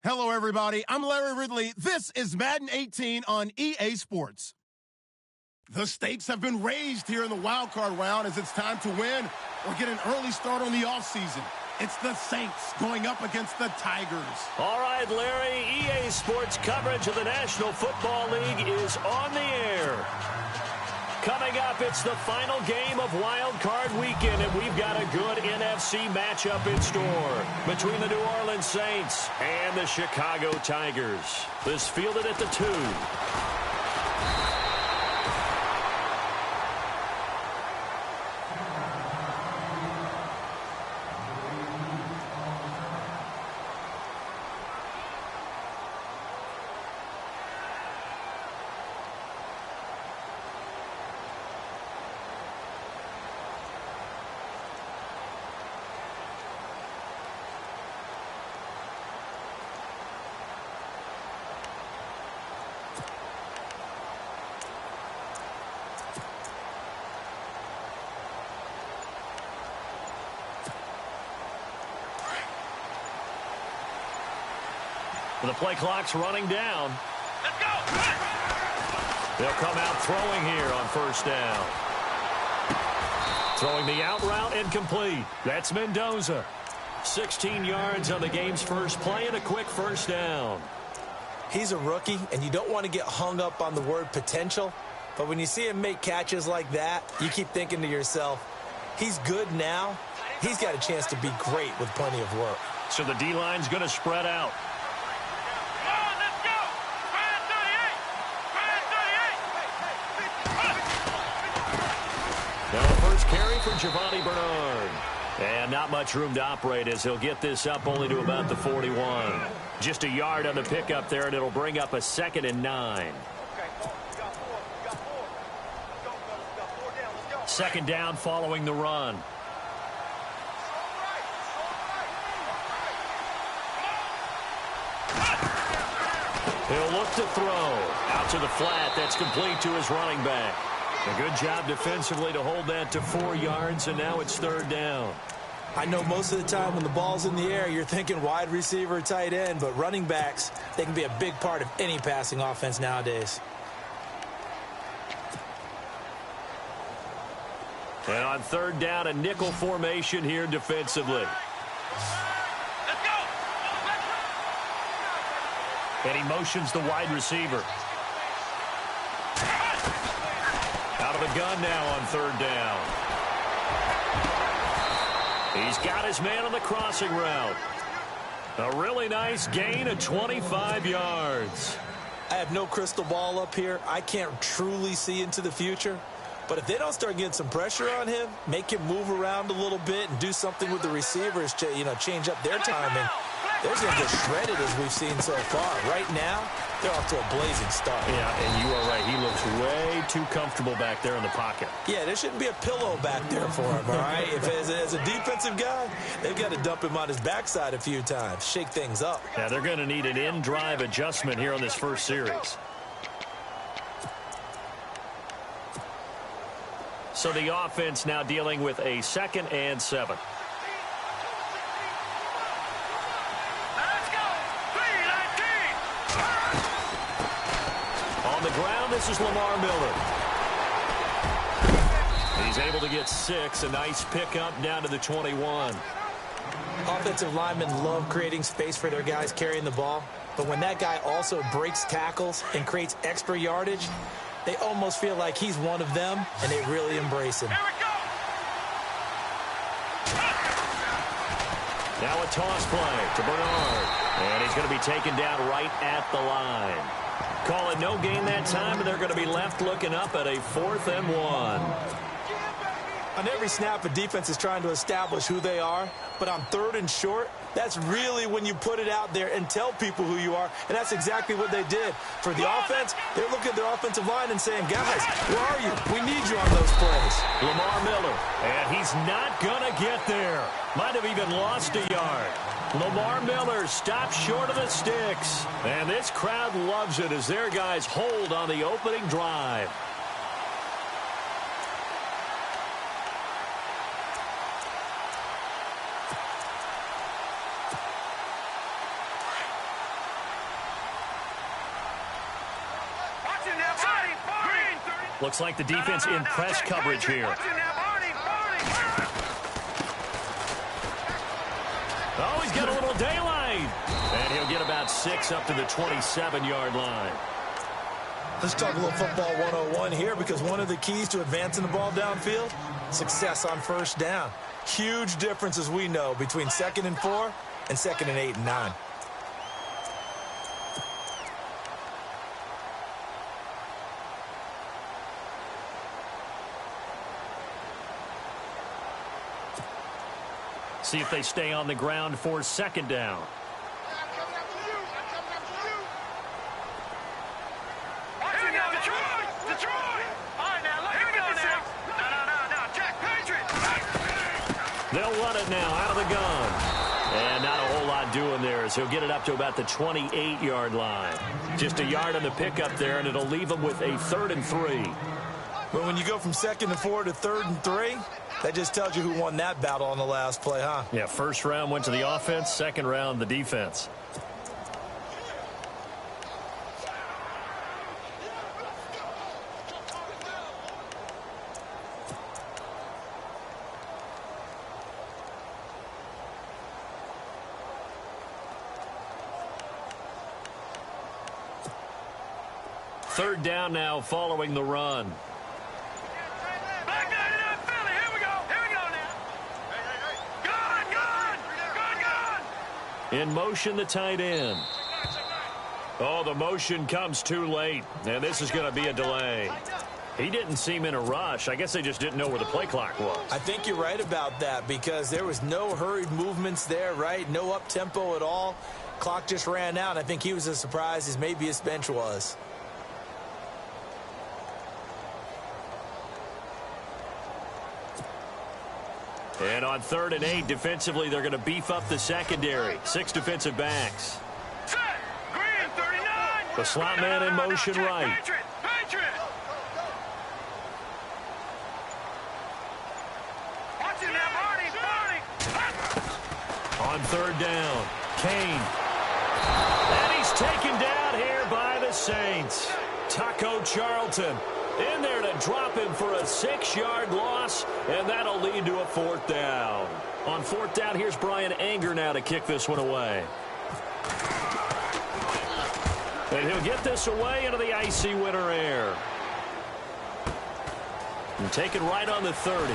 Hello, everybody. I'm Larry Ridley. This is Madden 18 on EA Sports. The stakes have been raised here in the wild card round as it's time to win or get an early start on the offseason. It's the Saints going up against the Tigers. All right, Larry, EA Sports coverage of the National Football League is on the air. Coming up, it's the final game of Wild Card Weekend, and we've got a good NFC matchup in store between the New Orleans Saints and the Chicago Tigers. This fielded at the 2. The play clock's running down. Let's go! They'll come out throwing here on first down. Throwing the out route incomplete. That's Mendoza. 16 yards on the game's first play and a quick first down. He's a rookie, and you don't want to get hung up on the word potential. But when you see him make catches like that, you keep thinking to yourself, he's good now. He's got a chance to be great with plenty of work. So the D-line's going to spread out. Now the first carry for Giovanni Bernard. And not much room to operate as he'll get this up only to about the 41. Just a yard on the pickup there, and it'll bring up a 2nd and 9. Second down following the run. He'll look to throw. Out to the flat. That's complete to his running back. A good job defensively to hold that to 4 yards, and now it's third down. I know most of the time when the ball's in the air, you're thinking wide receiver, tight end, but running backs, they can be a big part of any passing offense nowadays. And on third down, a nickel formation here defensively. Let's go! And he motions the wide receiver. Out of the gun now on third down. He's got his man on the crossing route. A really nice gain of 25 yards. I have no crystal ball up here. I can't truly see into the future. But if they don't start getting some pressure on him, make him move around a little bit and do something with the receivers to, change up their timing, they're going to get shredded as we've seen so far. Right now, they're off to a blazing start. Yeah, and you are right. He looks way too comfortable back there in the pocket. Yeah, there shouldn't be a pillow back there for him, all right? If as a defensive guy, they've got to dump him on his backside a few times, shake things up. Yeah, they're going to need an in-drive adjustment here on this first series. So the offense now dealing with a 2nd and 7. On the ground, this is Lamar Miller. He's able to get 6. A nice pickup down to the 21. Offensive linemen love creating space for their guys carrying the ball. But when that guy also breaks tackles and creates extra yardage, they almost feel like he's one of them, and they really embrace him. Now a toss play to Bernard. And he's going to be taken down right at the line. Call it no gain that time, and they're going to be left looking up at a 4th and 1. On every snap, a defense is trying to establish who they are. But on 3rd and short, that's really when you put it out there and tell people who you are. And that's exactly what they did. For the offense, they're looking at their offensive line and saying, guys, where are you? We need you on those plays. Lamar Miller, and he's not going to get there. Might have even lost a yard. Lamar Miller stops short of the sticks. And this crowd loves it as their guys hold on the opening drive. Looks like the defense in press coverage here. Oh, he's got a little daylight. And he'll get about 6 up to the 27-yard line. Let's talk a little football 101 here, because one of the keys to advancing the ball downfield, success on first down. Huge difference, as we know, between 2nd and 4 and 2nd and 8 and 9. See if they stay on the ground for 2nd down. They'll run it now out of the gun. And not a whole lot doing there, as he'll get it up to about the 28-yard line. Just a yard on the pickup there, and it'll leave them with a 3rd and 3. But when you go from 2nd and 4 to 3rd and 3, that just tells you who won that battle on the last play, huh? Yeah, first round went to the offense, 2nd round the defense. Third down now following the run. In motion, the tight end. Oh, the motion comes too late, and this is going to be a delay. He didn't seem in a rush. I guess they just didn't know where the play clock was. I think you're right about that, because there was no hurried movements there, right? No up-tempo at all. Clock just ran out. I think he was as surprised as maybe his bench was. And on 3rd and 8, defensively, they're going to beef up the secondary. 6 defensive backs. The slot man in motion right. On 3rd down, Kane. And he's taken down here by the Saints. Taco Charlton in there to drop him for a 6-yard loss, and that'll lead to a 4th down. On 4th down, here's Brian Anger now to kick this one away. And he'll get this away into the icy winter air. And take it right on the 30.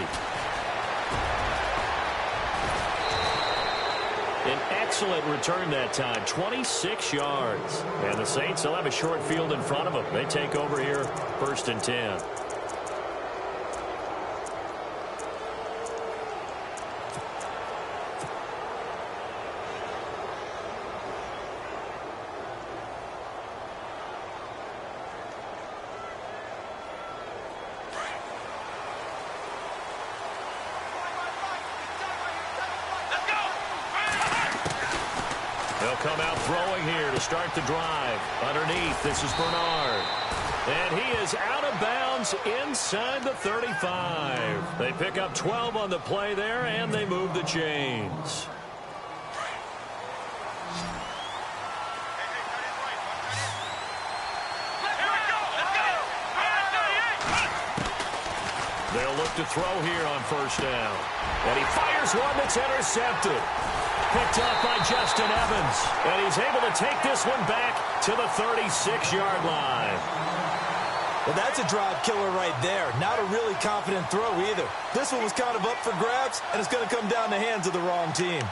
An excellent return that time, 26 yards. And the Saints will have a short field in front of them. They take over here, 1st and 10. Come out throwing here to start the drive. Underneath, this is Bernard. And he is out of bounds inside the 35. They pick up 12 on the play there, and they move the chains. They'll look to throw here on 1st down. And he fires one that's intercepted. Picked up by Justin Evans. And he's able to take this one back to the 36-yard line. Well, that's a drive killer right there. Not a really confident throw either. This one was kind of up for grabs, and it's going to come down the hands of the wrong team.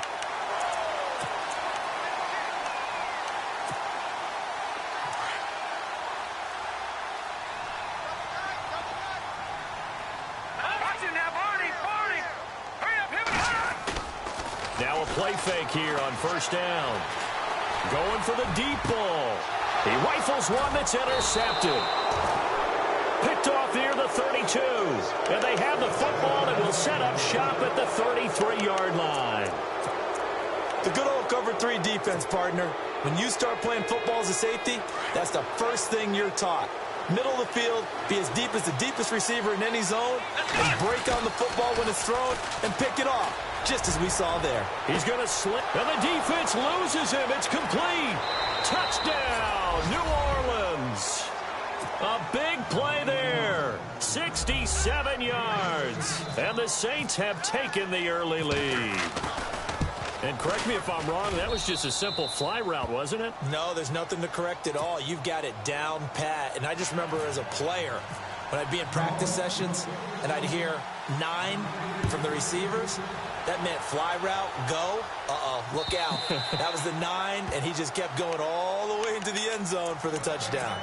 Now a play fake here on 1st down. Going for the deep ball. He rifles one that's intercepted. Picked off near the 32. And they have the football and will set up shop at the 33-yard line. The good old cover 3 defense, partner. When you start playing football as a safety, that's the first thing you're taught. Middle of the field, be as deep as the deepest receiver in any zone, and break on the football when it's thrown and pick it off, just as we saw there. He's going to slip, and the defense loses him. It's complete. Touchdown, New Orleans. A big play there. 67 yards. And the Saints have taken the early lead. And correct me if I'm wrong, that was just a simple fly route, wasn't it? No, there's nothing to correct at all. You've got it down pat. And I just remember as a player, when I'd be in practice sessions and I'd hear 9 from the receivers, that meant fly route, go. Look out. That was the 9, and he just kept going all the way into the end zone for the touchdown.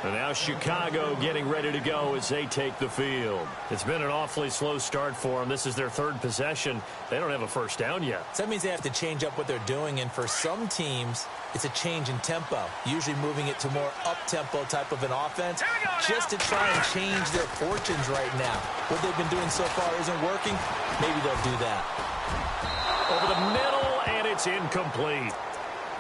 And now Chicago getting ready to go as they take the field. It's been an awfully slow start for them. This is their 3rd possession. They don't have a first down yet. So that means they have to change up what they're doing, and for some teams, it's a change in tempo, usually moving it to more up-tempo type of an offense, just to try and change their fortunes right now. What they've been doing so far isn't working. Maybe they'll do that. Over the middle, and it's incomplete.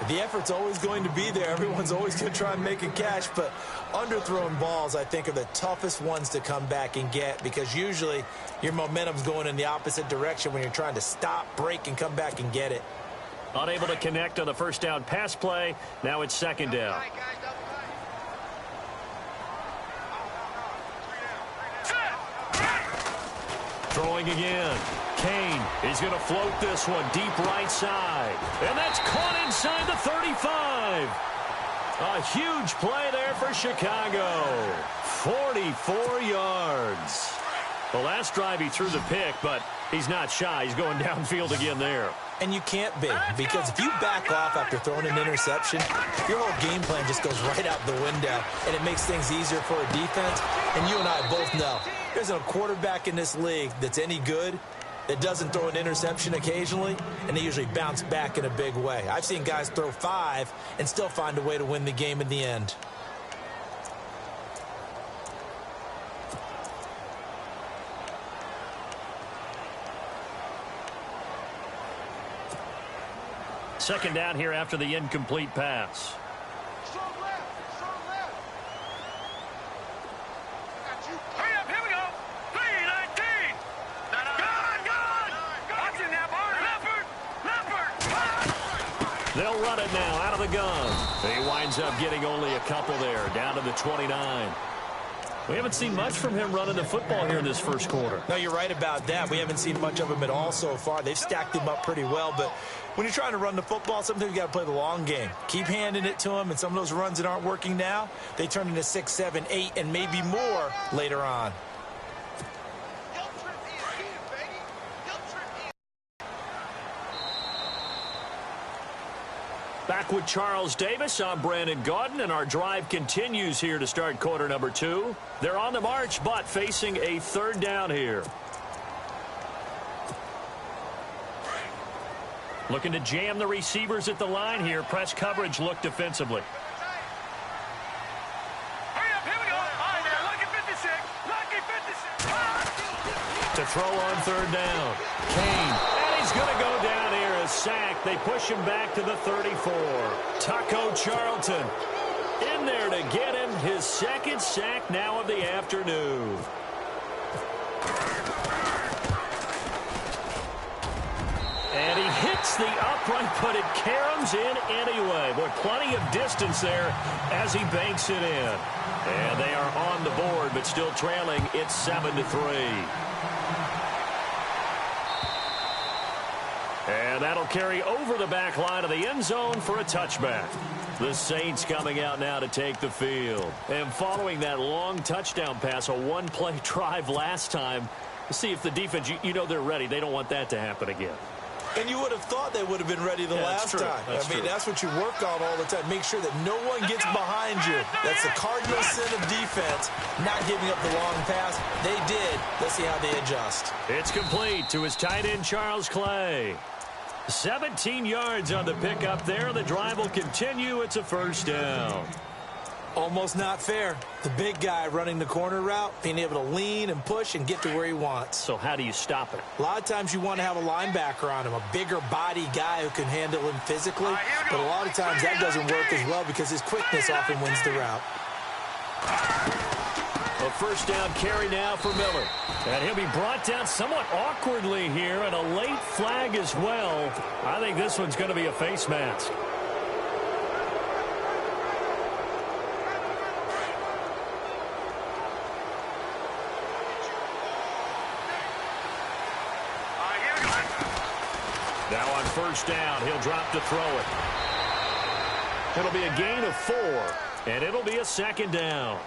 The effort's always going to be there. Everyone's always going to try and make a catch, but underthrown balls, I think, are the toughest ones to come back and get because usually your momentum's going in the opposite direction when you're trying to stop, break, and come back and get it. Unable to connect on the first down pass play. Now it's 2nd down. Throwing again. Kane is going to float this one deep right side. And that's caught inside the 35. A huge play there for Chicago. 44 yards. The last drive he threw the pick, but he's not shy. He's going downfield again there. And you can't be, because if you back off after throwing an interception, your whole game plan just goes right out the window, and it makes things easier for a defense. And you and I both know there's a quarterback in this league that's any good that doesn't throw an interception occasionally, and they usually bounce back in a big way. I've seen guys throw 5 and still find a way to win the game in the end. Second down here after the incomplete pass. Hurry up, here we go. 319. Good. Watching that Leopard. They'll run it now out of the gun. He winds up getting only a couple there, down to the 29. We haven't seen much from him running the football here in this first quarter. No, you're right about that. We haven't seen much of him at all so far. They've stacked him up pretty well, but when you're trying to run the football, sometimes you got to play the long game. Keep handing it to him, and some of those runs that aren't working now, they turn into 6, 7, 8, and maybe more later on. Back with Charles Davis, I'm Brandon Gaudin, and our drive continues here to start quarter number 2. They're on the march, but facing a 3rd down here. Looking to jam the receivers at the line here. Press coverage look defensively. Hurry up, here we go. All right, now, lucky 56. Lucky 56. To throw on 3rd down. Kane. And he's going to go down here. A sack. They push him back to the 34. Taco Charlton in there to get him his 2nd sack now of the afternoon. And he hits the upright, but it caroms in anyway. Boy, plenty of distance there as he banks it in. And they are on the board, but still trailing. It's 7-3. And that'll carry over the back line of the end zone for a touchback. The Saints coming out now to take the field. And following that long touchdown pass, a one-play drive last time, to see if the defense, you know they're ready. They don't want that to happen again. And you would have thought they would have been ready the last time. That's what you work on all the time. Make sure that no one gets behind you. That's the cardinal sin of defense, not giving up the long pass. They did. Let's see how they adjust. It's complete to his tight end, Charles Clay. 17 yards on the pickup there. The drive will continue. It's a 1st down. Almost not fair. The big guy running the corner route, being able to lean and push and get to where he wants. So how do you stop it? A lot of times you want to have a linebacker on him, a bigger body guy who can handle him physically. But a lot of times that doesn't work as well because his quickness often wins the route. A 1st down carry now for Miller. And he'll be brought down somewhat awkwardly here, and a late flag as well. I think this one's going to be a face mask. first down. He'll drop to throw it. It'll be a gain of 4, and it'll be a second down.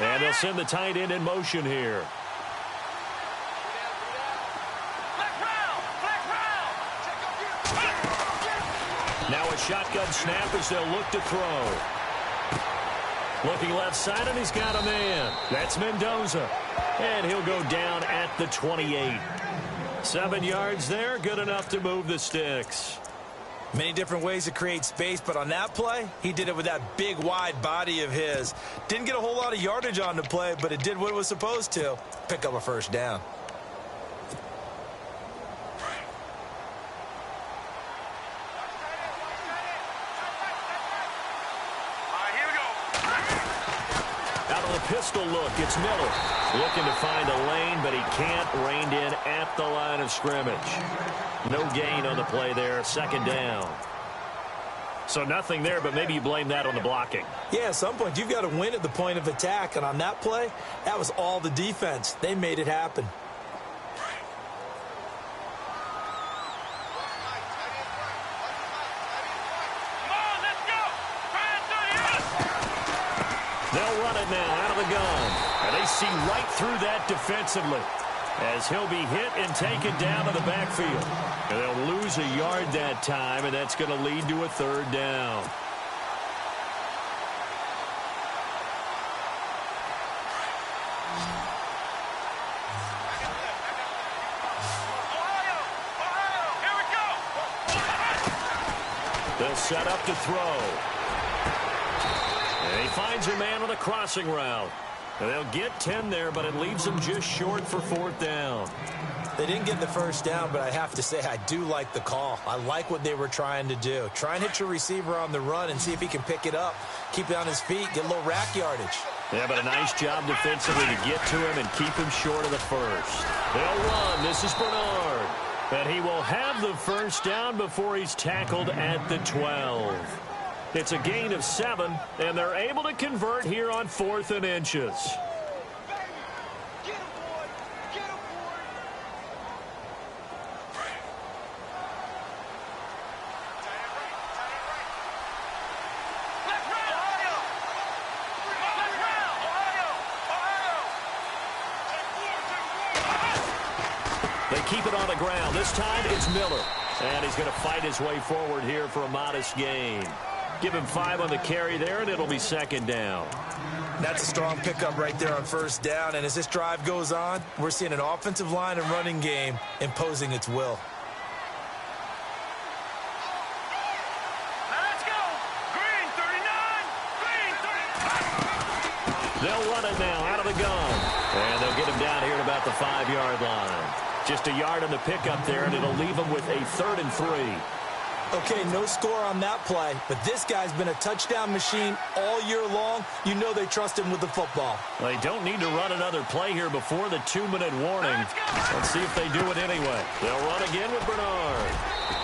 And they'll send the tight end in motion here. Now a shotgun snap as they'll look to throw. Looking left side, and he's got a man. That's Mendoza. And he'll go down at the 28. 7 yards there, good enough to move the sticks. Many different ways to create space, but on that play, he did it with that big, wide body of his. Didn't get a whole lot of yardage on the play, but it did what it was supposed to. Pick up a first down. Out of the pistol look, it's Miller. Looking to find a lane, but he can't. Reined in at the line of scrimmage. No gain on the play there, second down. So nothing there, but maybe you blame that on the blocking. Yeah, at some point, you've got to win at the point of attack. And on that play, that was all the defense. They made it happen. They'll run it now out of the gun. And they see right through that defensively as he'll be hit and taken down to the backfield. And they'll lose a yard that time, and that's going to lead to a third down. They'll set up to throw. And he finds a man on a crossing route. And they'll get 10 there, but it leaves them just short for fourth down. They didn't get the first down, but I have to say I do like the call. I like what they were trying to do. Try and hit your receiver on the run and see if he can pick it up, keep it on his feet, get a little rack yardage. Yeah, but a nice job defensively to get to him and keep him short of the first. They'll run. This is Bernard. And he will have the first down before he's tackled at the 12. It's a gain of 7, and they're able to convert here on 4th and inches. They keep it on the ground. This time it's Miller. And he's going to fight his way forward here for a modest gain. Give him 5 on the carry there, and it'll be second down. That's a strong pickup right there on first down. And as this drive goes on, we're seeing an offensive line and running game imposing its will. Let's go. Green 39. Green 35. They'll run it now out of the gun. And they'll get him down here at about the 5-yard line. Just a yard on the pickup there, and it'll leave him with a 3rd and 3. Okay, no score on that play, but this guy's been a touchdown machine all year long. You know they trust him with the football. They don't need to run another play here before the 2-minute warning. Let's see if they do it anyway. They'll run again with Bernard.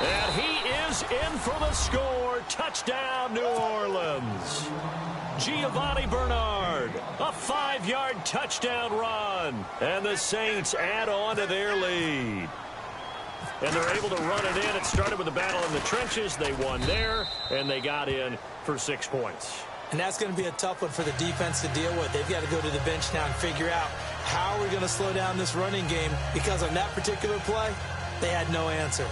And he is in for the score. Touchdown, New Orleans. Giovanni Bernard, a 5-yard touchdown run. And the Saints add on to their lead. And they're able to run it in. It started with a battle in the trenches. They won there, and they got in for 6 points. And that's going to be a tough one for the defense to deal with. They've got to go to the bench now and figure out how are we going to slow down this running game, because on that particular play, they had no answer.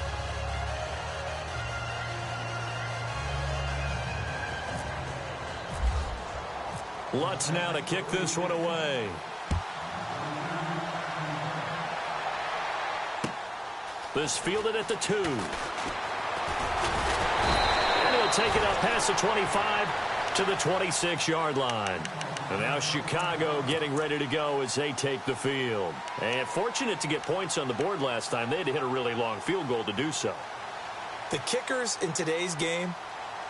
Lutz now to kick this one away. This fielded at the 2. And he'll take it up past the 25 to the 26-yard line. And now Chicago getting ready to go as they take the field. And fortunate to get points on the board last time. They had to hit a really long field goal to do so. The kickers in today's game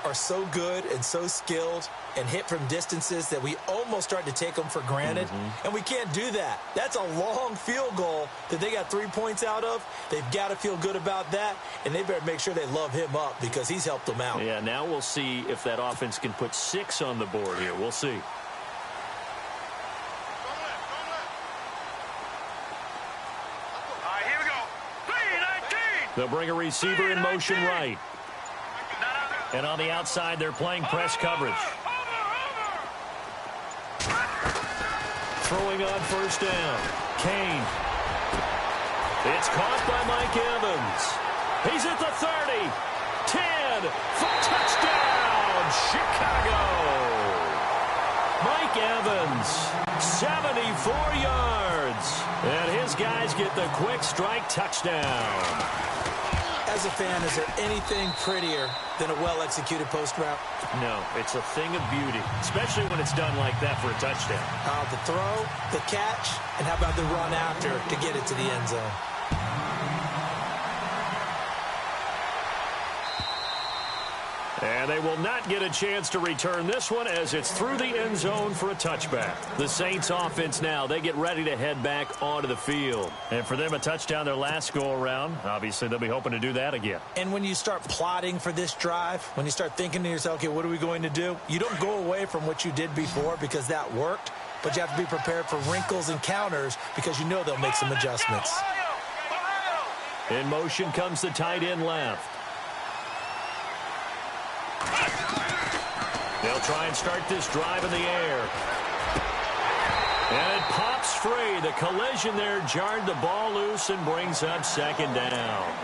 are so good and so skilled and hit from distances that we almost start to take them for granted, and we can't do that. That's a long field goal that they got 3 points out of. They've got to feel good about that, and they better make sure they love him up because he's helped them out. Yeah, now we'll see if that offense can put 6 on the board here. We'll see. Here we go. 3-19. They'll bring a receiver in motion right. And on the outside, they're playing press coverage. Throwing on first down. Kane. It's caught by Mike Evans. He's at the 30. 10 for touchdown, Chicago. Mike Evans, 74 yards. And his guys get the quick strike touchdown. As a fan, is there anything prettier than a well-executed post route? No, it's a thing of beauty, especially when it's done like that for a touchdown. The throw, the catch, and how about the run after to get it to the end zone? And they will not get a chance to return this one as it's through the end zone for a touchback. The Saints offense now, they get ready to head back onto the field. And for them, a touchdown their last go-around. Obviously, they'll be hoping to do that again. And when you start plotting for this drive, when you start thinking to yourself, okay, what are we going to do? You don't go away from what you did before because that worked, but you have to be prepared for wrinkles and counters because you know they'll make some adjustments. In motion comes the tight end left. They'll try and start this drive in the air. And it pops free. The collision there jarred the ball loose and brings up second down.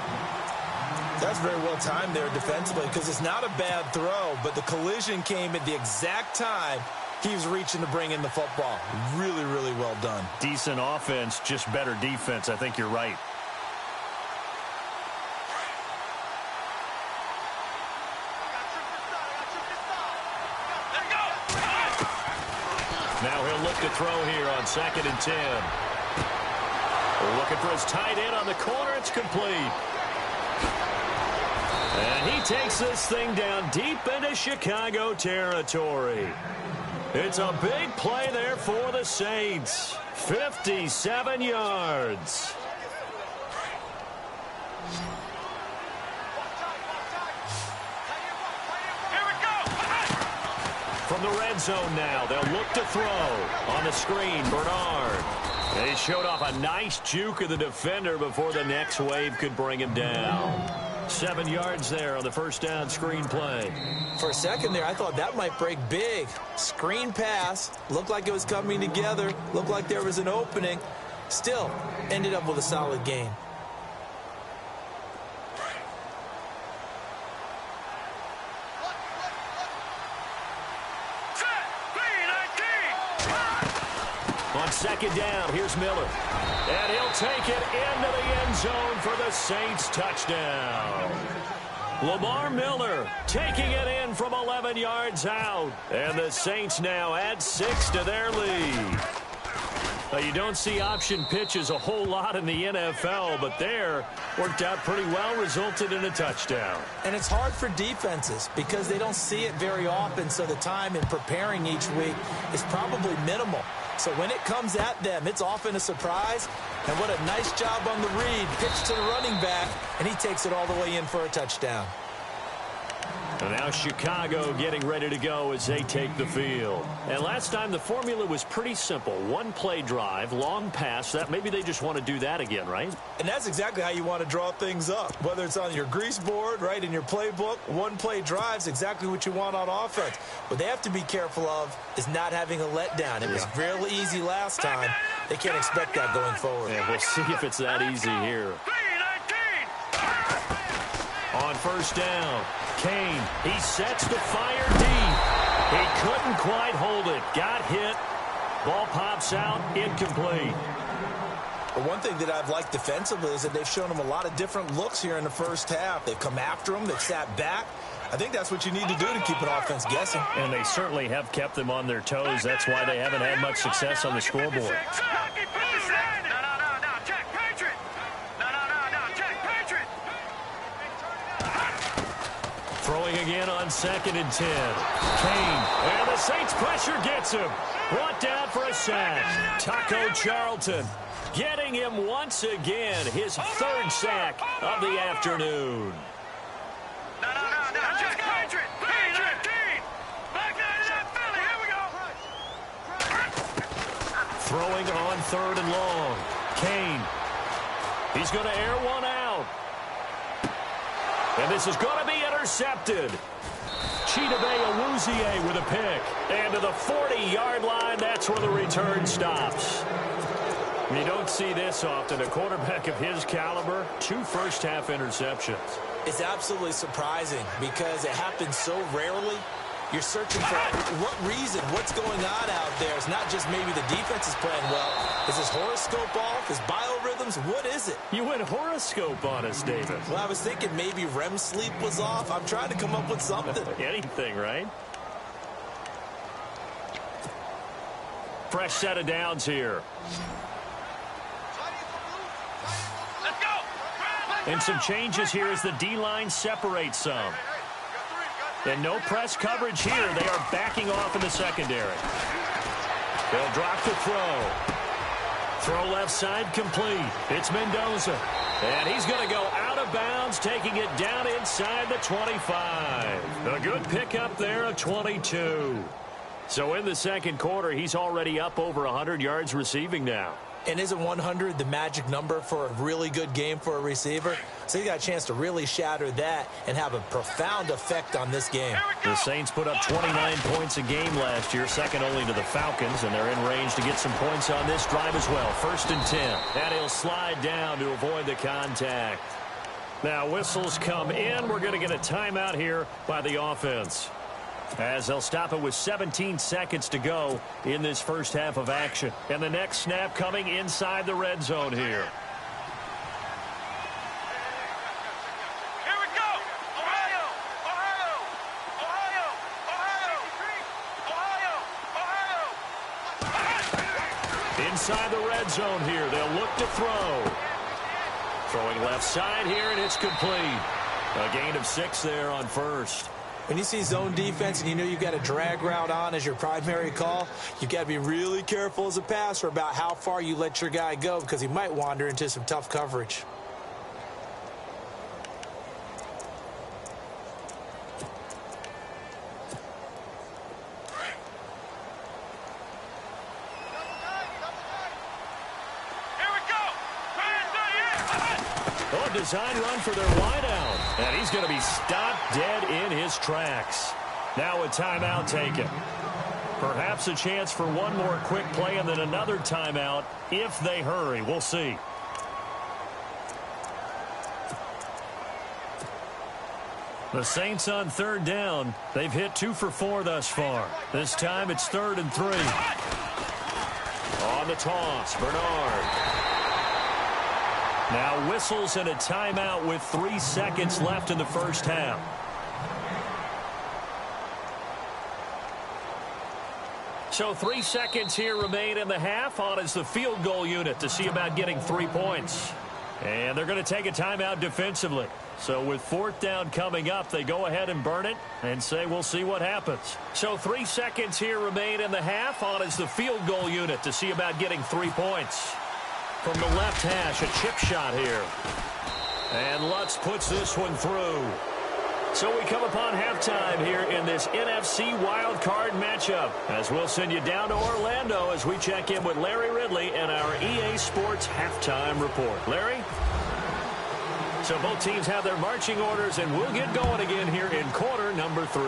That's very well timed there defensively because it's not a bad throw, but the collision came at the exact time he was reaching to bring in the football. Really, really well done. Decent offense, just better defense. I think you're right. Now he'll look to throw here on 2nd and 10. Looking for his tight end on the corner. It's complete. And he takes this thing down deep into Chicago territory. It's a big play there for the Saints. 57 yards. From the red zone now, they'll look to throw. On the screen, Bernard. They showed off a nice juke of the defender before the next wave could bring him down. 7 yards there on the first down screen play. For a second there, I thought that might break big. Screen pass. Looked like it was coming together. Looked like there was an opening. Still, ended up with a solid gain. On 2nd down, here's Miller. And he'll take it into the end zone for the Saints touchdown. Lamar Miller taking it in from 11 yards out. And the Saints now add 6 to their lead. Now, you don't see option pitches a whole lot in the NFL, but there worked out pretty well, resulted in a touchdown. And it's hard for defenses because they don't see it very often, so the time in preparing each week is probably minimal. So when it comes at them, it's often a surprise. And what a nice job on the read. Pitch to the running back, and he takes it all the way in for a touchdown. And now Chicago getting ready to go as they take the field. And last time the formula was pretty simple. One play drive, long pass. That maybe they just want to do that again, right? And that's exactly how you want to draw things up. Whether it's on your grease board, right, in your playbook, one play drive's exactly what you want on offense. What they have to be careful of is not having a letdown. It was really easy last time. They can't expect that going forward. Yeah, we'll see if it's that easy here. On first down, Kane, he sets to fire deep. He couldn't quite hold it. Got hit. Ball pops out, incomplete. But one thing that I've liked defensively is that they've shown him a lot of different looks here in the first half. They've come after him. They've sat back. I think that's what you need to do to keep an offense guessing. And they certainly have kept them on their toes. That's why they haven't had much success on the scoreboard. Throwing again on 2nd and 10. Kane. And the Saints pressure gets him. Brought down for a sack. Taco Charlton getting him once again. His 3rd sack of the afternoon. No. Just Patriot. Back out of that Philly. Here we go. Throwing on 3rd and long. Kane. He's going to air one out. And this is going to be intercepted. Chidobe Awuzie with a pick. And to the 40-yard line, that's where the return stops. You don't see this often. A quarterback of his caliber, 2 first-half interceptions. It's absolutely surprising because it happens so rarely. You're searching for what reason, what's going on out there. It's not just maybe the defense is playing well. Is his horoscope off? His biorhythms? What is it? You went horoscope on us, David. Well, I was thinking maybe REM sleep was off. I'm trying to come up with something. Anything, right? Fresh set of downs here. Let's go. And some changes here as the D-line separates some. And no press coverage here. They are backing off in the secondary. They'll drop the throw. Throw left side complete. It's Mendoza. And he's going to go out of bounds, taking it down inside the 25. A good pickup there of 22. So in the second quarter, he's already up over 100 yards receiving now. And isn't 100 the magic number for a really good game for a receiver? So he got a chance to really shatter that and have a profound effect on this game. The Saints put up 29 points a game last year, second only to the Falcons, and they're in range to get some points on this drive as well. 1st and 10. And he'll slide down to avoid the contact. Now whistles come in. We're going to get a timeout here by the offense, as they'll stop it with 17 seconds to go in this first half of action. And the next snap coming inside the red zone here. Here we go. Ohio. Inside the red zone here. They'll look to throw. Throwing left side here, and it's complete. A gain of 6 there on 1st. When you see zone defense and you know you've got a drag route on as your primary call, you've got to be really careful as a passer about how far you let your guy go because he might wander into some tough coverage. Design run for their wideout. And he's going to be stopped dead in his tracks. Now a timeout taken. Perhaps a chance for one more quick play and then another timeout if they hurry. We'll see. The Saints on 3rd down. They've hit 2 for 4 thus far. This time it's 3rd and 3. On the toss, Bernard. Now whistles and a timeout with 3 seconds left in the first half. So 3 seconds here remain in the half. On is the field goal unit to see about getting 3 points. And they're going to take a timeout defensively. So with 4th down coming up, they go ahead and burn it and say we'll see what happens. So 3 seconds here remain in the half. On is the field goal unit to see about getting 3 points. From the left hash, a chip shot here. And Lutz puts this one through. So we come upon halftime here in this NFC wildcard matchup, as we'll send you down to Orlando as we check in with Larry Ridley and our EA Sports halftime report. Larry? So both teams have their marching orders, and we'll get going again here in quarter number 3.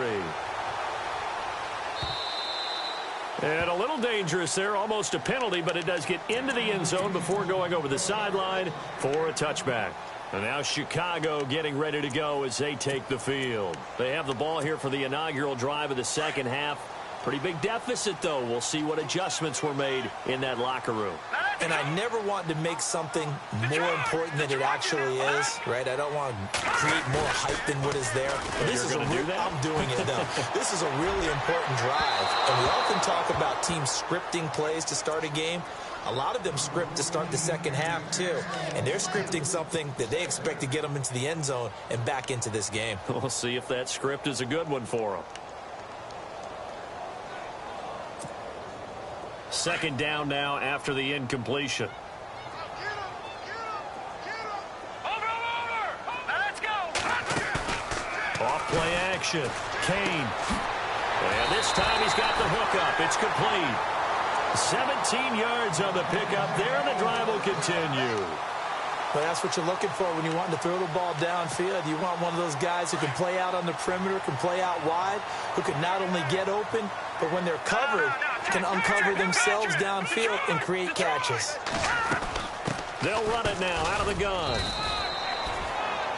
And a little dangerous there, almost a penalty, but it does get into the end zone before going over the sideline for a touchback. And now Chicago getting ready to go as they take the field. They have the ball here for the inaugural drive of the second half. Pretty big deficit, though. We'll see what adjustments were made in that locker room. Hey! And I never want to make something more important than it actually is, right? I don't want to create more hype than what is there. But this is I'm doing it, though. This is a really important drive. And we often talk about teams scripting plays to start a game. A lot of them script to start the second half, too. And they're scripting something that they expect to get them into the end zone and back into this game. We'll see if that script is a good one for them. Second down now after the incompletion. Over. Now let's go. Off play action. Kane. And this time he's got the hook up. It's complete. 17 yards on the pickup there, and the drive will continue. But that's what you're looking for when you want to throw the ball downfield. You want one of those guys who can play out on the perimeter, can play out wide, who can not only get open, but when they're covered, can uncover themselves downfield and create catches. They'll run it now out of the gun.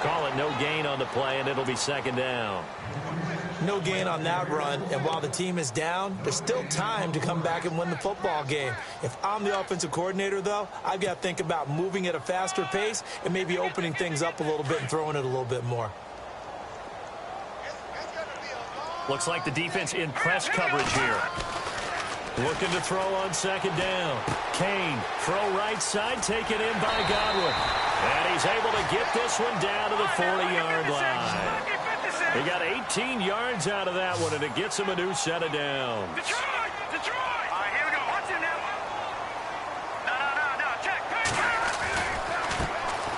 Call it no gain on the play, and it'll be second down. No gain on that run, and while the team is down, there's still time to come back and win the football game. If I'm the offensive coordinator, though, I've got to think about moving at a faster pace and maybe opening things up a little bit and throwing it a little bit more. Looks like the defense in press coverage here. Looking to throw on second down. Kane, throw right side, taken in by Godwin. And he's able to get this one down to the 40-yard line. He got 18 yards out of that one, and it gets him a new set of downs. Detroit! All right, here we go. Watch him now. No. Check.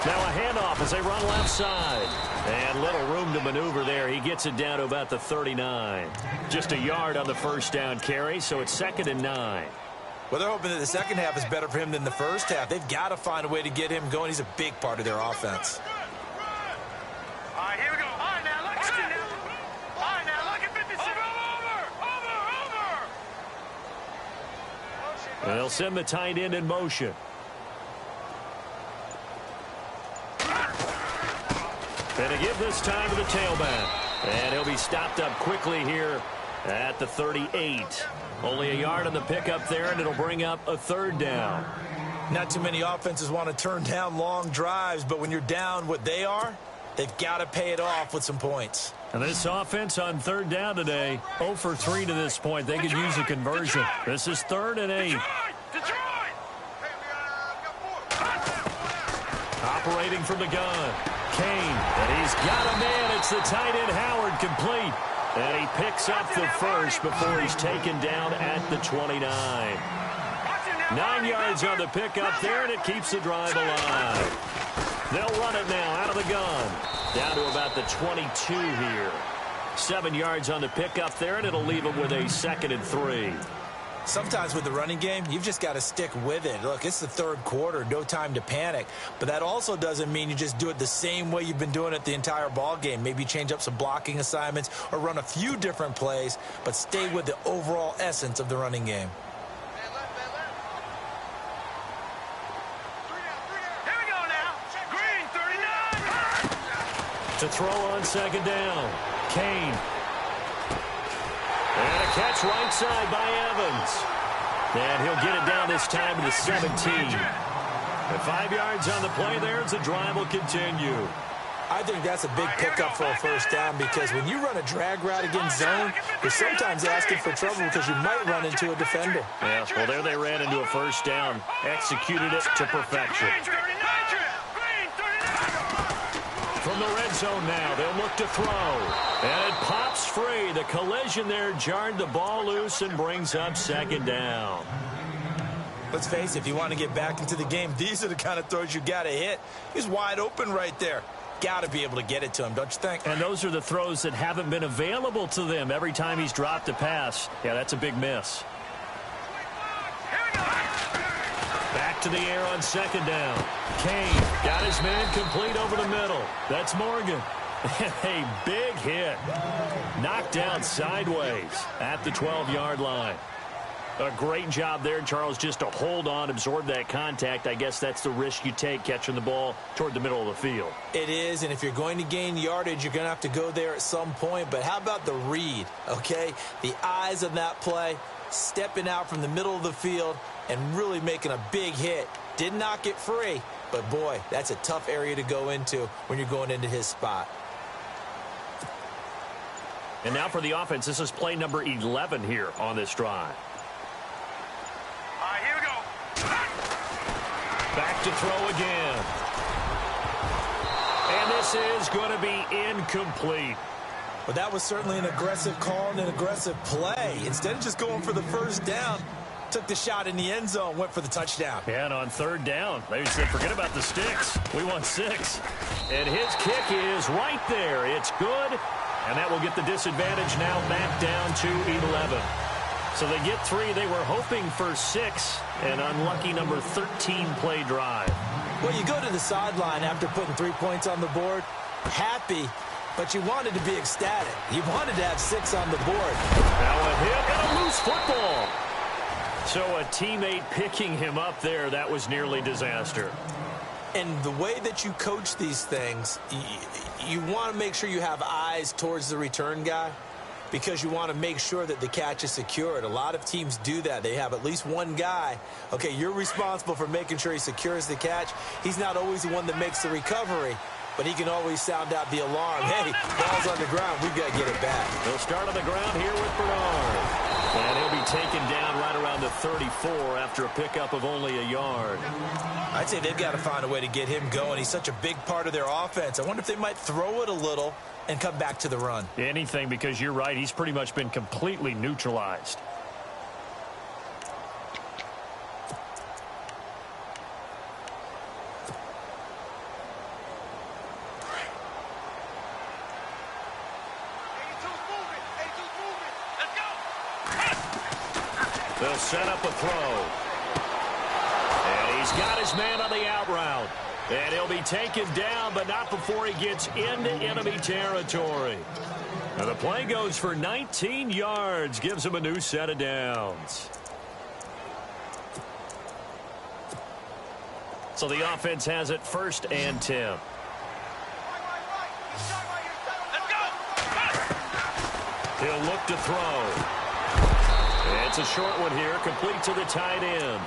Now a handoff as they run left side. And little room to maneuver there. He gets it down to about the 39. Just a yard on the first down carry, so it's 2nd and 9. Well, they're hoping that the second half is better for him than the first half. They've got to find a way to get him going. He's a big part of their offense. All right, here we go. All right, now, look at him now. All right, now, look at 57. Over. And they'll send the tight end in motion. And to give this time to the tailback. And he'll be stopped up quickly here at the 38. Only a yard on the pickup there, and it'll bring up a 3rd down. Not too many offenses want to turn down long drives, but when you're down what they are, they've got to pay it off with some points. And this offense on 3rd down today, 0 for 3 to this point. They could use a conversion. This is 3rd and 8. Detroit! Operating from the gun. Kane, and he's got a man. It's the tight end Howard, complete. And he picks up the first before he's taken down at the 29. 9 yards on the pickup there, and it keeps the drive alive. They'll run it now out of the gun. Down to about the 22 here. 7 yards on the pickup there, and it'll leave them with a 2nd and 3. Sometimes with the running game, you've just got to stick with it. Look, it's the 3rd quarter, no time to panic. But that also doesn't mean you just do it the same way you've been doing it the entire ball game. Maybe change up some blocking assignments or run a few different plays, but stay with the overall essence of the running game. Here we go now. Green, 39. To throw on second down. Kane. And a catch right side by Evans. And he'll get it down this time to the 17. And 5 yards on the play there as the drive will continue. I think that's a big pickup for a first down because when you run a drag route against zone, you're sometimes asking for trouble because you might run into a defender. Yeah, well, there they ran into a first down. Executed it to perfection. From the red zone now, they'll look to throw. And it pops free. The collision there jarred the ball loose and brings up second down. Let's face it, if you want to get back into the game, these are the kind of throws you got to hit. He's wide open right there. Got to be able to get it to him, don't you think? And those are the throws that haven't been available to them every time he's dropped a pass. Yeah, that's a big miss. Back to the air on second down. Kane got his man complete over the middle. That's Morgan. A big hit. Knocked down sideways at the 12-yard line. A great job there, Charles, just to hold on, absorb that contact. I guess that's the risk you take catching the ball toward the middle of the field. It is, and if you're going to gain yardage, you're going to have to go there at some point. But how about the read, okay? The eyes of that play, stepping out from the middle of the field and really making a big hit. Did not get free, but boy, that's a tough area to go into when you're going into his spot. And now for the offense, this is play number 11 here on this drive. All right, here we go. Back to throw again. And this is going to be incomplete. But that was certainly an aggressive call and an aggressive play. Instead of just going for the first down, took the shot in the end zone, went for the touchdown. Yeah, and on third down, they said, forget about the sticks. We want 6. And his kick is right there. It's good. And that will get the disadvantage now back down to 11. So they get 3. They were hoping for 6. An unlucky number 13 play drive. Well, you go to the sideline after putting 3 points on the board, happy, but you wanted to be ecstatic. You wanted to have 6 on the board. Now a hit and a loose football. So a teammate picking him up there, that was nearly disaster. And the way that you coach these things, you want to make sure you have eyes towards the return guy because you want to make sure that the catch is secured. A lot of teams do that. They have at least one guy. Okay, you're responsible for making sure he secures the catch. He's not always the one that makes the recovery, but he can always sound out the alarm. Hey, ball's on the ground. We've got to get it back. They'll start on the ground here with Bernard. And he'll be taken down right around the 34 after a pickup of only a yard. I'd say they've got to find a way to get him going. He's such a big part of their offense. I wonder if they might throw it a little and come back to the run. Anything, because you're right. He's pretty much been completely neutralized. They'll set up a throw. And he's got his man on the out route. And he'll be taken down, but not before he gets into enemy territory. Now the play goes for 19 yards, gives him a new set of downs. So the offense has it 1st and 10. He'll look to throw. It's a short one here, complete to the tight end.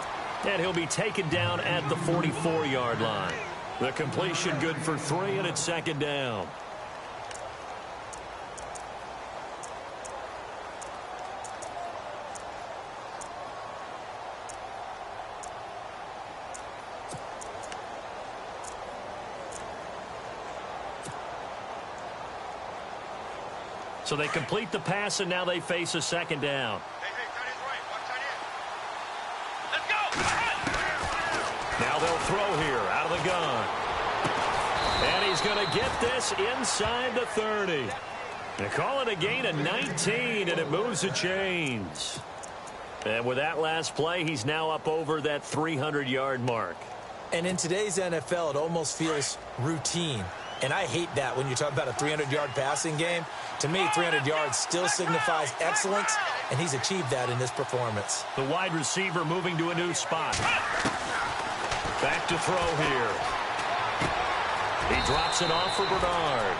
And he'll be taken down at the 44-yard line. The completion good for 3, and it's 2nd down. So they complete the pass, and now they face a 2nd down. Now they'll throw here out of the gun. And he's going to get this inside the 30. They call it a gain of 19, and it moves the chains. And with that last play, he's now up over that 300-yard mark. And in today's NFL, it almost feels routine. And I hate that when you talk about a 300-yard passing game. To me, 300 yards still signifies excellence, and he's achieved that in this performance. The wide receiver moving to a new spot. Back to throw here. He drops it off for Bernard.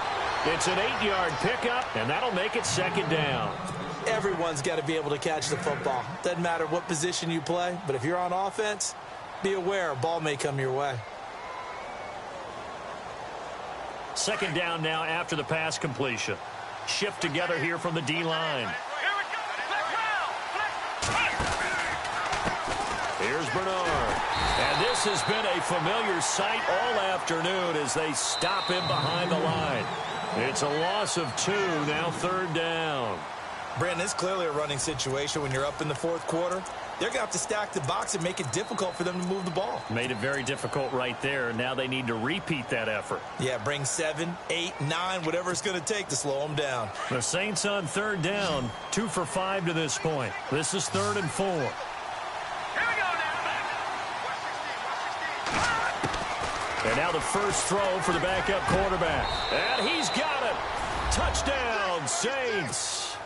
It's an 8-yard pickup, and that'll make it 2nd down. Everyone's got to be able to catch the football. Doesn't matter what position you play, but if you're on offense, be aware a ball may come your way. 2nd down now after the pass completion. Shift together here from the D-line. Here's Bernard. And this has been a familiar sight all afternoon as they stop him behind the line. It's a loss of 2, now 3rd down. Brandon, it's clearly a running situation when you're up in the 4th quarter. They're going to have to stack the box and make it difficult for them to move the ball. Made it very difficult right there. Now they need to repeat that effort. Yeah, bring 7, 8, 9, whatever it's going to take to slow them down. The Saints on 3rd down, 2 for 5 to this point. This is 3rd and 4. And now the first throw for the backup quarterback. And he's got it. Touchdown, Saints.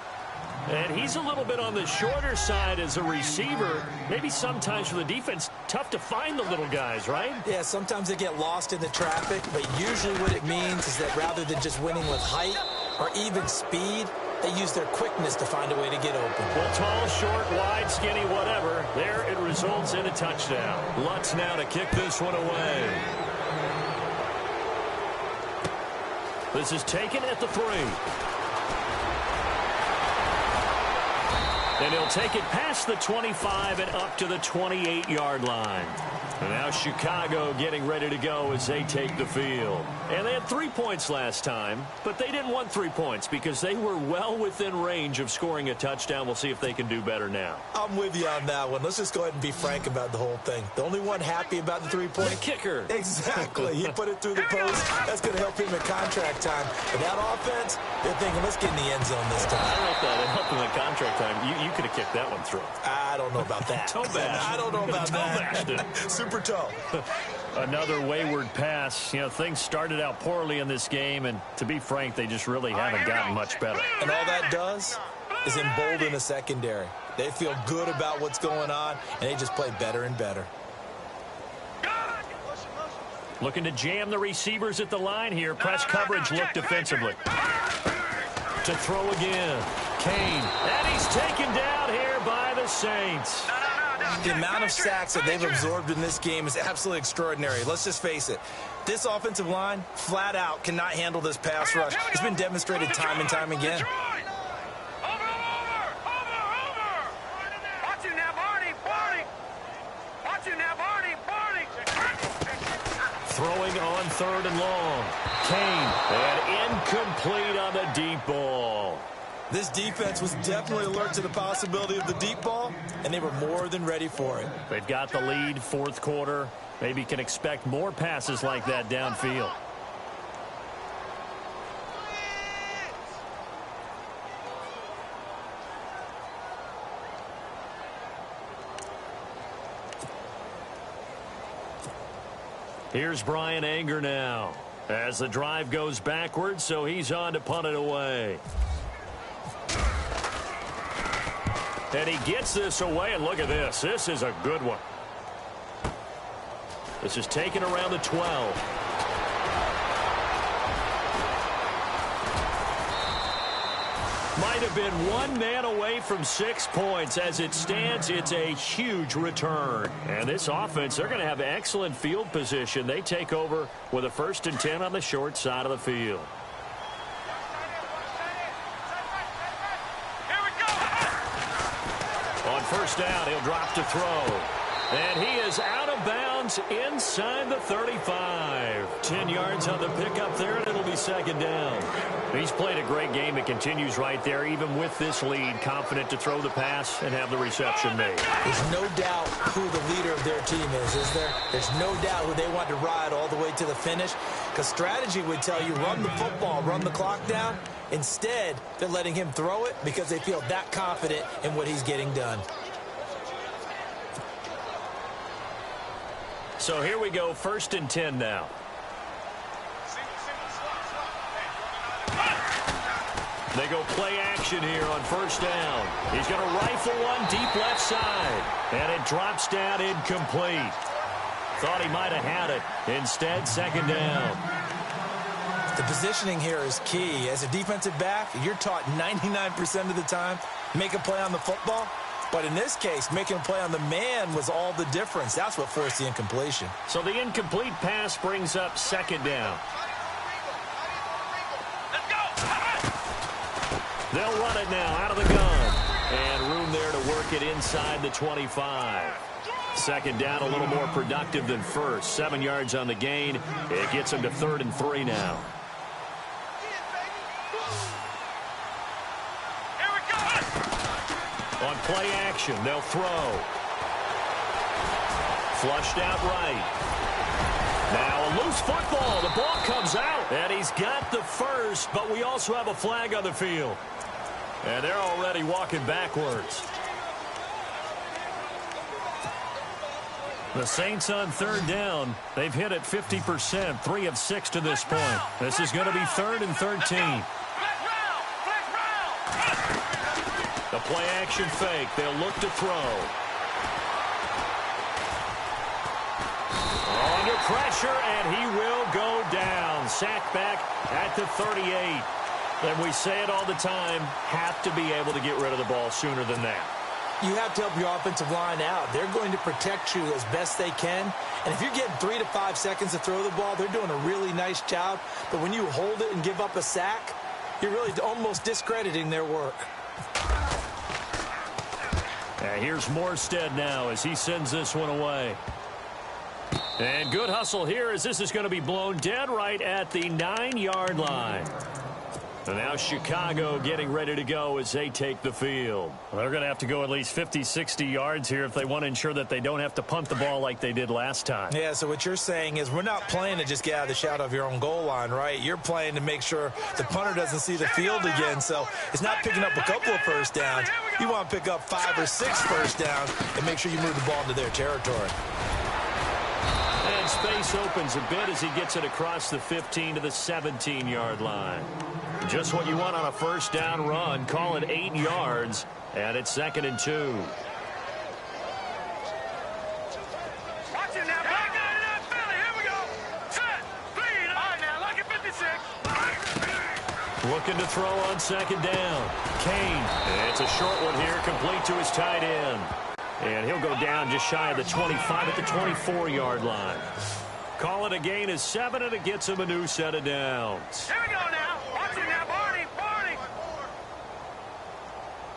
And he's a little bit on the shorter side as a receiver. Maybe sometimes for the defense, tough to find the little guys, right? Yeah, sometimes they get lost in the traffic, but usually what it means is that rather than just winning with height or even speed, They use their quickness to find a way to get open. Well, tall, short, wide, skinny, whatever. There it results in a touchdown. Lutz now to kick this one away. This is taken at the 3. And he'll take it past the 25 and up to the 28-yard line. And now Chicago getting ready to go as they take the field. And they had 3 points last time, but they didn't want 3 points because they were well within range of scoring a touchdown. We'll see if they can do better now. I'm with you on that one. Let's just go ahead and be frank about the whole thing. The only one happy about the 3-point. The kicker. Exactly. He put it through the post. That's going to help him in contract time. But that offense, they're thinking, let's get in the end zone this time. I don't know if that helped him in contract time. You could have kicked that one through. I don't know about that. Toe bash. I don't know about that. Super toe. Another wayward pass. You know, things started out poorly in this game, and to be frank, they just really haven't gotten much better. And all that does is embolden a secondary. They feel good about what's going on, and they just play better and better. Looking to jam the receivers at the line here. Press coverage look defensively. To throw again. Kane. And he's taken down here by the Saints. The amount of sacks that they've absorbed in this game is absolutely extraordinary. Let's just face it. This offensive line, flat out, cannot handle this pass rush. It's been demonstrated time and time again. Throwing on 3rd and long. Kane. And incomplete on the deep ball. This defense was definitely alert to the possibility of the deep ball, and they were more than ready for it. They've got the lead, 4th quarter. Maybe can expect more passes like that downfield. Here's Brian Anger now as the drive goes backwards, so he's on to punt it away. And he gets this away, and look at this. This is a good one. This is taken around the 12. Might have been one man away from 6 points. As it stands, it's a huge return. And this offense, they're going to have excellent field position. They take over with a 1st and 10 on the short side of the field. On 1st down, he'll drop to throw. And he is out of bounds inside the 35. 10 yards on the pickup there, and it'll be 2nd down. He's played a great game. It continues right there, even with this lead. Confident to throw the pass and have the reception made. There's no doubt who the leader of their team is there? There's no doubt who they want to ride all the way to the finish. Because strategy would tell you, run the football, run the clock down. Instead, they're letting him throw it because they feel that confident in what he's getting done. So here we go, 1st and 10 now. They go play action here on 1st down. He's going to rifle one deep left side. And it drops down incomplete. Thought he might have had it. Instead, 2nd down. The positioning here is key. As a defensive back, you're taught 99% of the time, make a play on the football. But in this case, making a play on the man was all the difference. That's what forced the incompletion. So the incomplete pass brings up 2nd down. They'll run it now out of the gun. And room there to work it inside the 25. 2nd down, a little more productive than 1st. 7 yards on the gain. It gets them to 3rd and 3 now. On play action, they'll throw. Flushed out right. Now a loose football. The ball comes out. And he's got the 1st, but we also have a flag on the field. And they're already walking backwards. The Saints on 3rd down. They've hit it 50%, 3 of 6 to this point. This is going to be 3rd and 13. The play action fake. They'll look to throw. Under pressure, and he will go down. Sacked back at the 38. And we say it all the time, have to be able to get rid of the ball sooner than that. You have to help your offensive line out. They're going to protect you as best they can. And if you're getting 3 to 5 seconds to throw the ball, they're doing a really nice job. But when you hold it and give up a sack, you're really almost discrediting their work. And here's Morstead now as he sends this one away. And good hustle here as this is going to be blown dead right at the 9-yard line. And now Chicago getting ready to go as they take the field. Well, they're going to have to go at least 50, 60 yards here if they want to ensure that they don't have to punt the ball like they did last time. Yeah, so what you're saying is we're not playing to just get out of the shadow of your own goal line, right? You're playing to make sure the punter doesn't see the field again. So it's not picking up a couple of first downs. You want to pick up 5 or 6 first downs and make sure you move the ball into their territory. And space opens a bit as he gets it across the 15 to the 17-yard line. Just what you want on a first down run. Call it 8 yards, and it's 2nd and 2. Watch it now. Back out of that Philly. Here we go. Set. Lead. All right, now. Lucky 56. Looking to throw on 2nd down. Kane. It's a short one here, complete to his tight end. And he'll go down just shy of the 25 at the 24-yard line. Call it a gain of 7, and it gets him a new set of downs. Here we go now. Watch it now. Barney.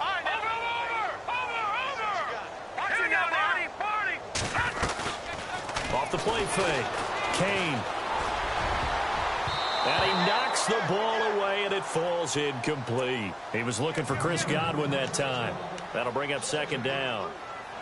All right, now. Over. Watch it now, Barney. Off the play fake. Kane. And he knocks the ball away, and it falls incomplete. He was looking for Chris Godwin that time. That'll bring up 2nd down.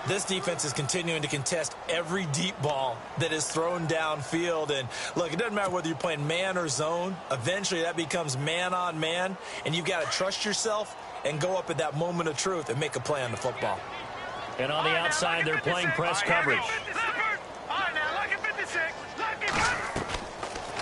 This defense is continuing to contest every deep ball that is thrown downfield. And, look, it doesn't matter whether you're playing man or zone. Eventually, that becomes man-on-man, and you've got to trust yourself and go up at that moment of truth and make a play on the football. And on the outside, they're playing press coverage.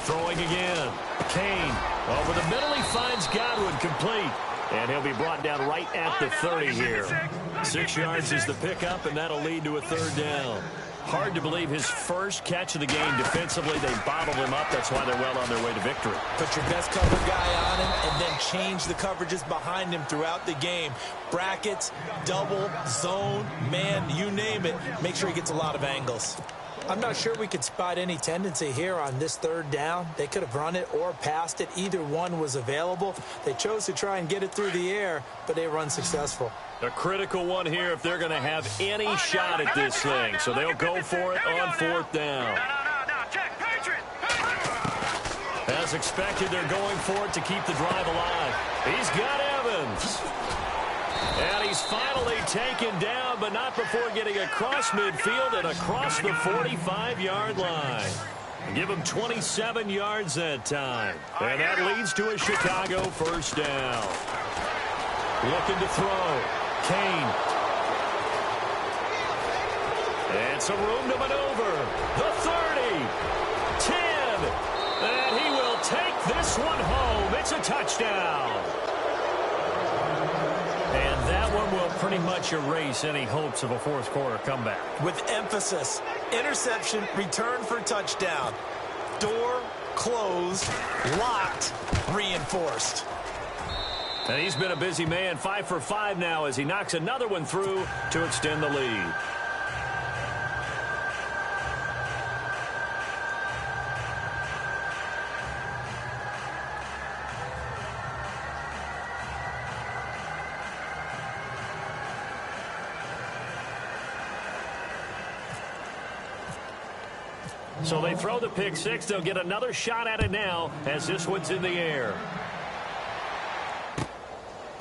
Throwing again. Kane. Over the middle, he finds Godwin complete. And he'll be brought down right at the 30 here. 6 yards is the pickup, and that'll lead to a 3rd down. Hard to believe his first catch of the game defensively. They bottled him up. That's why they're well on their way to victory. Put your best cover guy on him and then change the coverages behind him throughout the game. Brackets, double, zone, man, you name it. Make sure he gets a lot of angles. I'm not sure we could spot any tendency here on this 3rd down. They could have run it or passed it. Either one was available. They chose to try and get it through the air, but they were unsuccessful. A critical one here if they're going to have any shot at this thing. So they'll go for it on 4th down. As expected, they're going for it to keep the drive alive. He's got Evans. And he's finally taken down, but not before getting across midfield and across the 45-yard line. Give him 27 yards that time. And that leads to a Chicago first down. Looking to throw. Kane. And some room to maneuver. The 30. 10. And he will take this one home. It's a touchdown. And that one will pretty much erase any hopes of a fourth quarter comeback. With emphasis, interception, return for touchdown. Door closed, locked, reinforced. And he's been a busy man, 5 for 5 now as he knocks another one through to extend the lead. So they throw the pick six. They'll get another shot at it now as this one's in the air.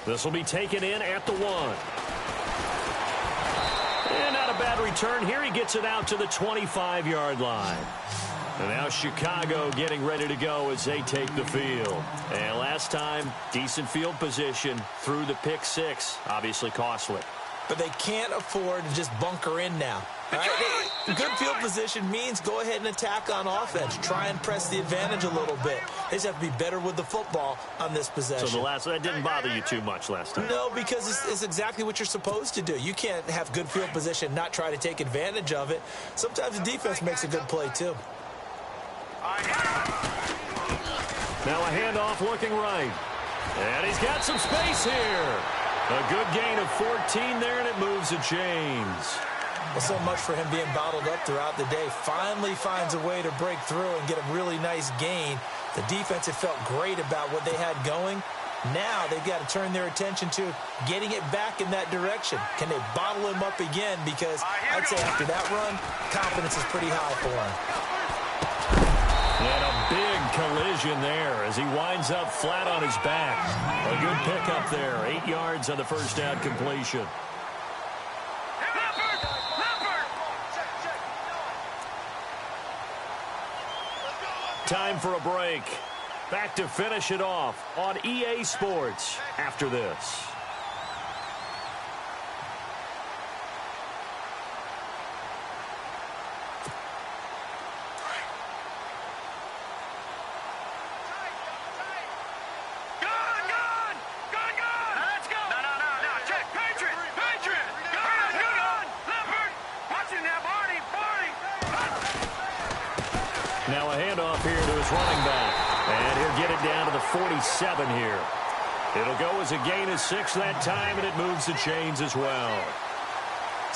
This will be taken in at the 1. And not a bad return here. He gets it out to the 25-yard line. And now Chicago getting ready to go as they take the field. And last time, decent field position through the pick six. Obviously costly. But they can't afford to just bunker in now. Right? Good field position means go ahead and attack on offense. Try and press the advantage a little bit. They just have to be better with the football on this possession. So that didn't bother you too much last time? No, because it's exactly what you're supposed to do. You can't have good field position and not try to take advantage of it. Sometimes the defense makes a good play, too. Now a handoff looking right. And he's got some space here. A good gain of 14 there, and it moves the chains. Well, so much for him being bottled up throughout the day. Finally finds a way to break through and get a really nice gain. The defense had felt great about what they had going. Now they've got to turn their attention to getting it back in that direction. Can they bottle him up again? Because I'd say after that run, confidence is pretty high for him. And a big collision there as he winds up flat on his back. A good pickup there. 8 yards on the first down completion. Time for a break. Back to finish it off on EA Sports after this. Now a handoff here to his running back. And he'll get it down to the 47 here. It'll go as a gain of 6 that time, and it moves the chains as well.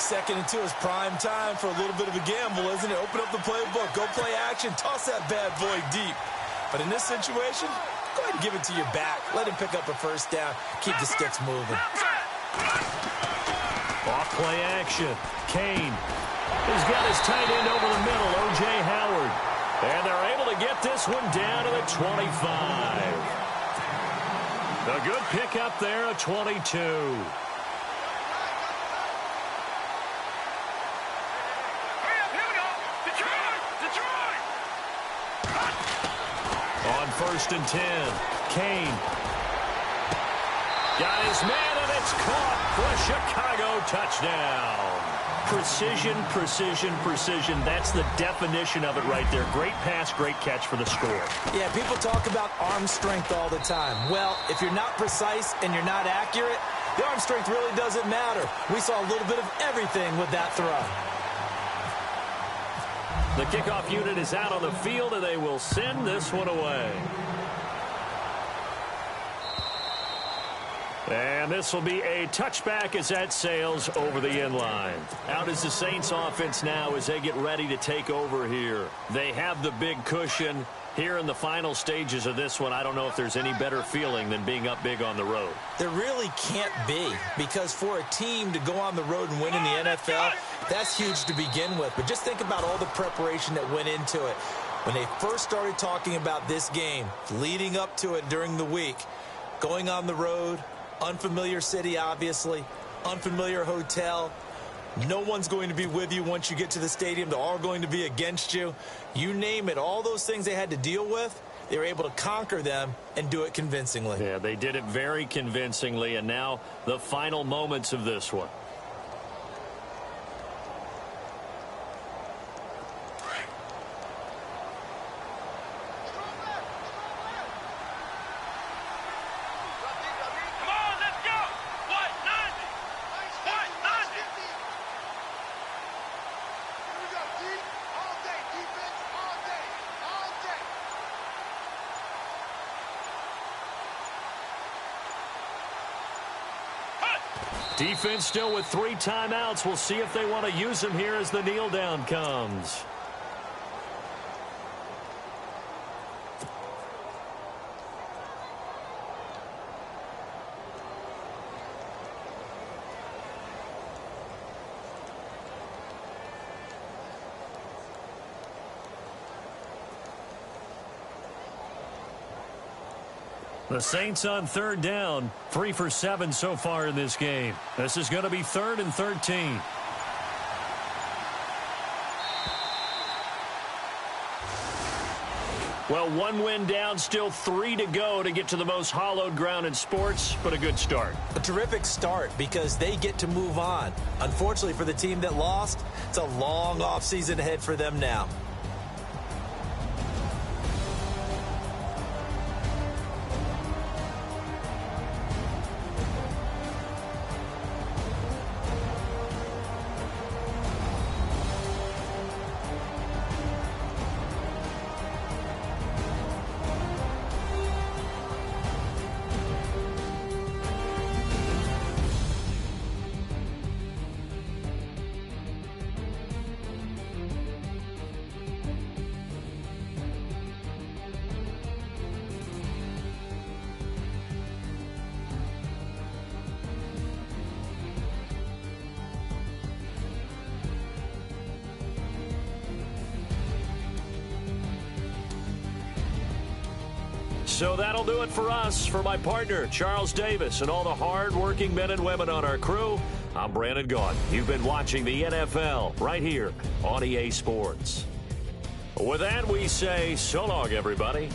Second and 2 is prime time for a little bit of a gamble, isn't it? Open up the playbook, go play action, toss that bad boy deep. But in this situation, go ahead and give it to your back. Let him pick up a first down. Keep the sticks moving. Off play action. Kane. He's got his tight end over the middle, O.J. Howard. And they're able to get this one down to the 25. A good pickup there, a 22. On 1st and 10, Kane. Got his man, and it's caught for a Chicago touchdown. Precision, precision, precision. That's the definition of it right there. Great pass, great catch for the score. Yeah, people talk about arm strength all the time. Well, if you're not precise and you're not accurate, the arm strength really doesn't matter. We saw a little bit of everything with that throw. The kickoff unit is out on the field, and they will send this one away. And this will be a touchback as that sails over the end line. Out is the Saints offense now as they get ready to take over here. They have the big cushion. Here in the final stages of this one, I don't know if there's any better feeling than being up big on the road. There really can't be, because for a team to go on the road and win in the NFL, that's huge to begin with. But just think about all the preparation that went into it. When they first started talking about this game, leading up to it during the week, going on the road, unfamiliar city, obviously, unfamiliar hotel. No one's going to be with you once you get to the stadium. They're all going to be against you. You name it, all those things they had to deal with, they were able to conquer them and do it convincingly. Yeah, they did it very convincingly, and now the final moments of this one. Defense still with 3 timeouts. We'll see if they want to use them here as the kneel down comes. The Saints on 3rd down, 3 for 7 so far in this game. This is going to be 3rd and 13. Well, 1 win down, still 3 to go to get to the most hallowed ground in sports, but a good start. A terrific start because they get to move on. Unfortunately for the team that lost, it's a long offseason ahead for them now. So that'll do it for us. For my partner, Charles Davis, and all the hard-working men and women on our crew, I'm Brandon Gaudin. You've been watching the NFL right here on EA Sports. With that, we say so long, everybody.